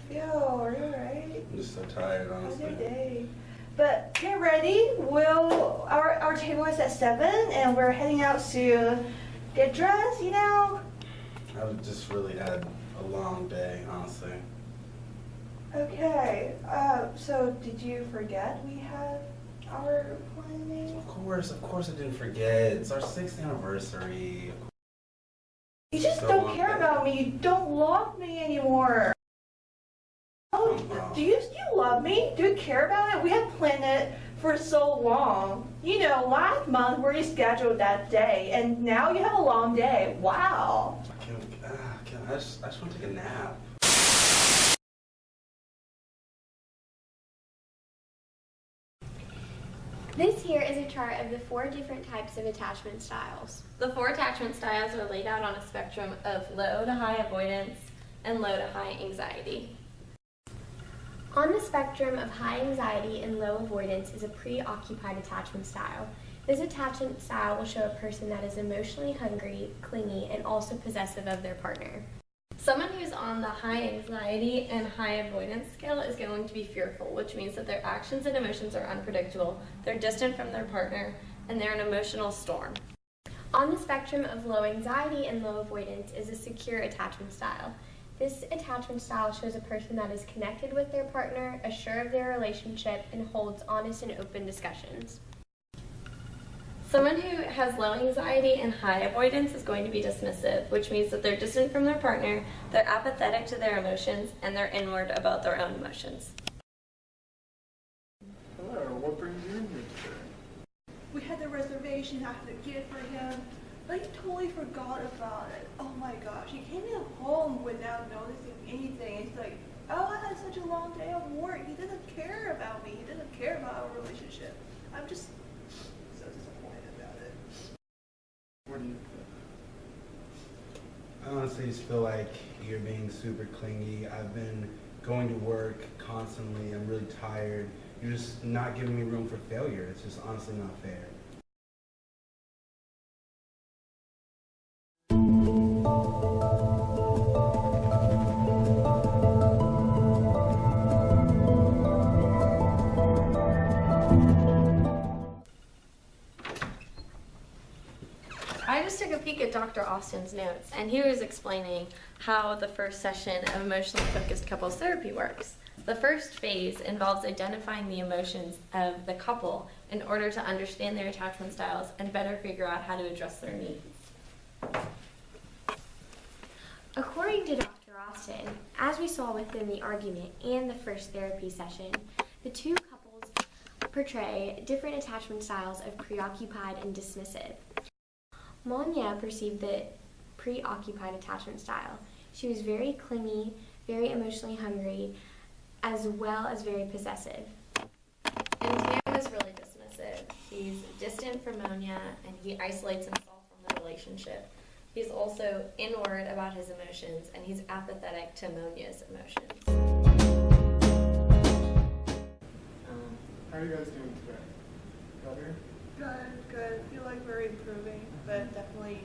feel? Are you alright? I'm just so tired, honestly. How's your day? But get ready. Our table is at 7 and we're heading out to get dressed, you know? I've just really had a long day, honestly. Okay. So did you forget we had our planning? Of course I didn't forget. It's our 6th anniversary. You just So don't care about me. You don't love me anymore. Oh, do you still love me? Do you care about it? We have planned it for so long. You know, last month we already scheduled that day, and now you have a long day. Wow. I just want to take a nap. This here is a chart of the 4 different types of attachment styles. The 4 attachment styles are laid out on a spectrum of low to high avoidance and low to high anxiety. On the spectrum of high anxiety and low avoidance is a preoccupied attachment style. This attachment style will show a person that is emotionally hungry, clingy, and also possessive of their partner. Someone who's on the high anxiety and high avoidance scale is going to be fearful, which means that their actions and emotions are unpredictable, they're distant from their partner, and they're an emotional storm. On the spectrum of low anxiety and low avoidance is a secure attachment style. This attachment style shows a person that is connected with their partner, assured of their relationship, and holds honest and open discussions. Someone who has low anxiety and high avoidance is going to be dismissive, which means that they're distant from their partner, they're apathetic to their emotions, and they're inward about their own emotions. Hello, what brings you in here today? We had the reservation I had to get for him, but he totally forgot about it. Oh my gosh, he came in home without noticing anything. It's like, oh, I had such a long day of work. He doesn't care about me. He doesn't care about our relationship. I'm just so disappointed about it. What do you think? I honestly just feel like you're being super clingy. I've been going to work constantly. I'm really tired. You're just not giving me room for failure. It's just honestly not fair. I just took a peek at Dr. Austin's notes, and he was explaining how the first session of emotionally focused couples therapy works. The first phase involves identifying the emotions of the couple in order to understand their attachment styles and better figure out how to address their needs. According to Dr. Austin, as we saw within the argument and the first therapy session, the 2 couples portray different attachment styles of preoccupied and dismissive. Monia perceived the preoccupied attachment style. She was very clingy, very emotionally hungry, as well as very possessive. And Tam is really dismissive. He's distant from Monia, and he isolates himself from the relationship. He's also inward about his emotions, and he's apathetic to Monia's emotions. How are you guys doing today? Better? Good. I feel like we're improving, but definitely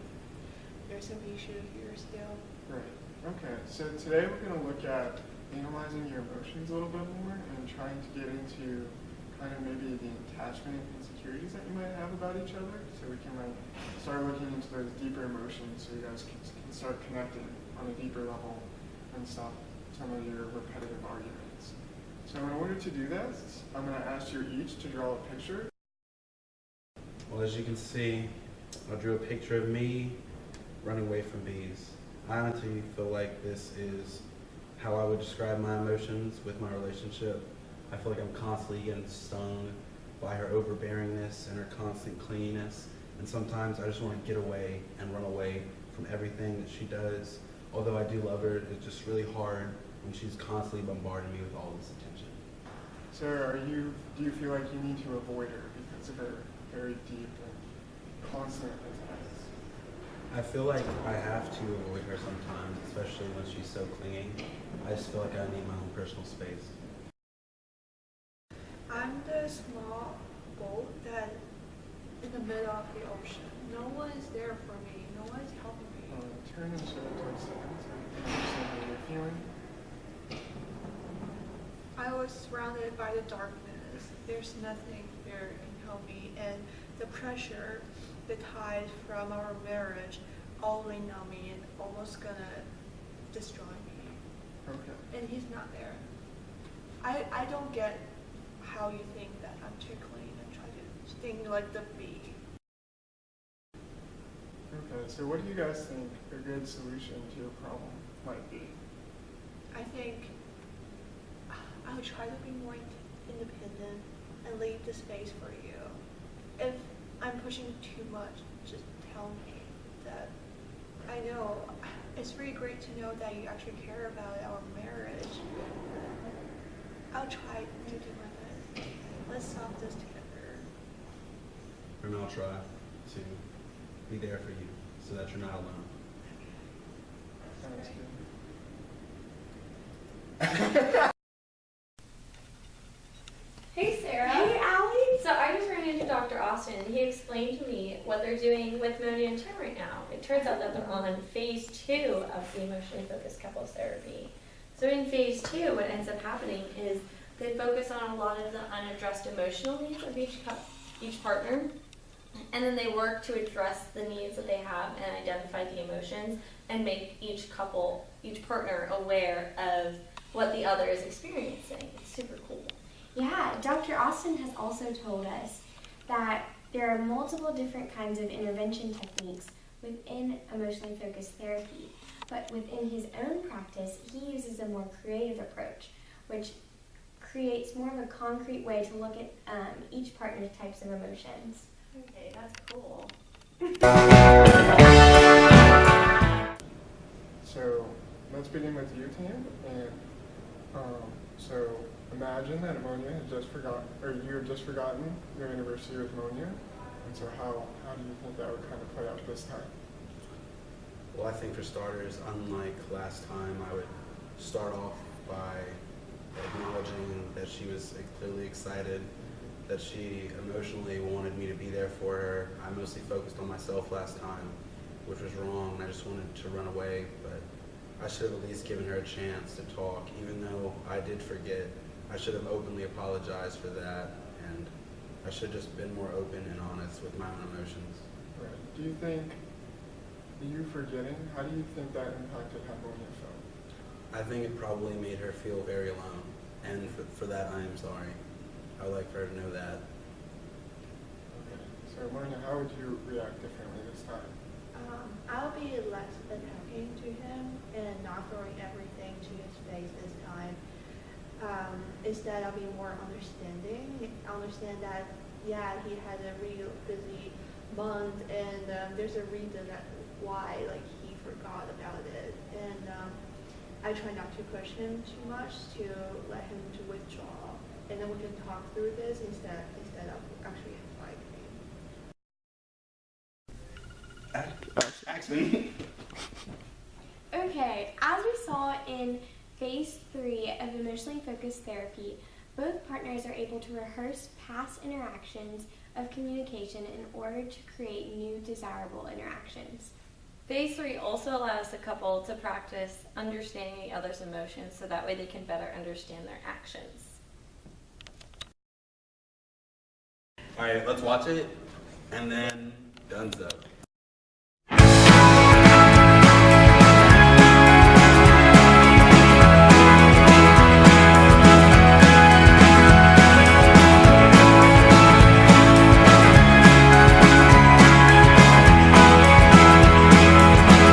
there's some issue here still. Right. Okay, so today we're going to look at analyzing your emotions a little bit more and trying to get into kind of maybe the attachment and insecurities that you might have about each other, so we can like start looking into those deeper emotions so you guys can start connecting on a deeper level and stop some of your repetitive arguments. So in order to do this, I'm going to ask you each to draw a picture. Well, as you can see, I drew a picture of me running away from bees. I honestly feel like this is how I would describe my emotions with my relationship. I feel like I'm constantly getting stung by her overbearingness and her constant clinginess. And sometimes I just want to get away and run away from everything that she does. Although I do love her, it's just really hard when she's constantly bombarding me with all this attention. So do you feel like you need to avoid her because of her very deep and constant attacks? I feel like I have to avoid her sometimes, especially when she's so clingy. I just feel like I need my own personal space. I'm the small boat that in the middle of the ocean. No one is there for me. No one is helping me. Turn and show towards the side so you can understand how you're feeling. was surrounded by the darkness. There's nothing there can help me, and the pressure, the tide from our marriage, all weighing on me and almost gonna destroy me. Okay. And he's not there. I don't get how you think that I'm tickling and try to sting like the bee. Okay, so what do you guys think a good solution to your problem might be? I think I would try to be more independent and leave the space for you. If I'm pushing too much, just tell me that. I know it's really great to know that you actually care about our marriage. I'll try to do my best. Let's solve this together. And I'll try to be there for you so that you're not alone. Sounds good. Hey Sarah. Hey Allie. So I just ran into Dr. Austin and he explained to me what they're doing with Moni and Tim right now. It turns out that they're on phase 2 of the emotionally focused couples therapy. So in phase 2, what ends up happening is they focus on a lot of the unaddressed emotional needs of each partner, and then they work to address the needs that they have and identify the emotions and make each partner aware of what the other is experiencing. It's super cool. Yeah, Dr. Austin has also told us that there are multiple different kinds of intervention techniques within emotionally focused therapy, but within his own practice, he uses a more creative approach, which creates more of a concrete way to look at each partner's types of emotions. Okay, that's cool. So let's begin with you, Tam. And so imagine that Ammonia had just forgotten, or you had just forgotten your anniversary with Ammonia. And so how do you think that would kind of play out this time? Well, I think for starters, unlike last time, I would start off by acknowledging that she was clearly excited, that she emotionally wanted me to be there for her. I mostly focused on myself last time, which was wrong. I just wanted to run away, but I should have at least given her a chance to talk. Even though I did forget, I should have openly apologized for that, and I should have just been more open and honest with my own emotions. Right. Do you think you forgetting, how do you think that impacted how Ammonia felt? I think it probably made her feel very alone, and for that I am sorry. I would like for her to know that. Okay. So Ammonia, how would you react differently this time? I'll be less attacking to him and not throwing everything to his face this time. Instead, I'll be more understanding. Understand that, yeah, he had a real busy month, and there's a reason why, like, he forgot about it. And I try not to push him too much, to let him to withdraw, and then we can talk through this instead of actually fighting. Axman. Okay, as we saw in phase 3 of emotionally focused therapy, both partners are able to rehearse past interactions of communication in order to create new desirable interactions. Phase 3 also allows the couple to practice understanding the other's emotions so that way they can better understand their actions. All right, let's watch it, and then donezo.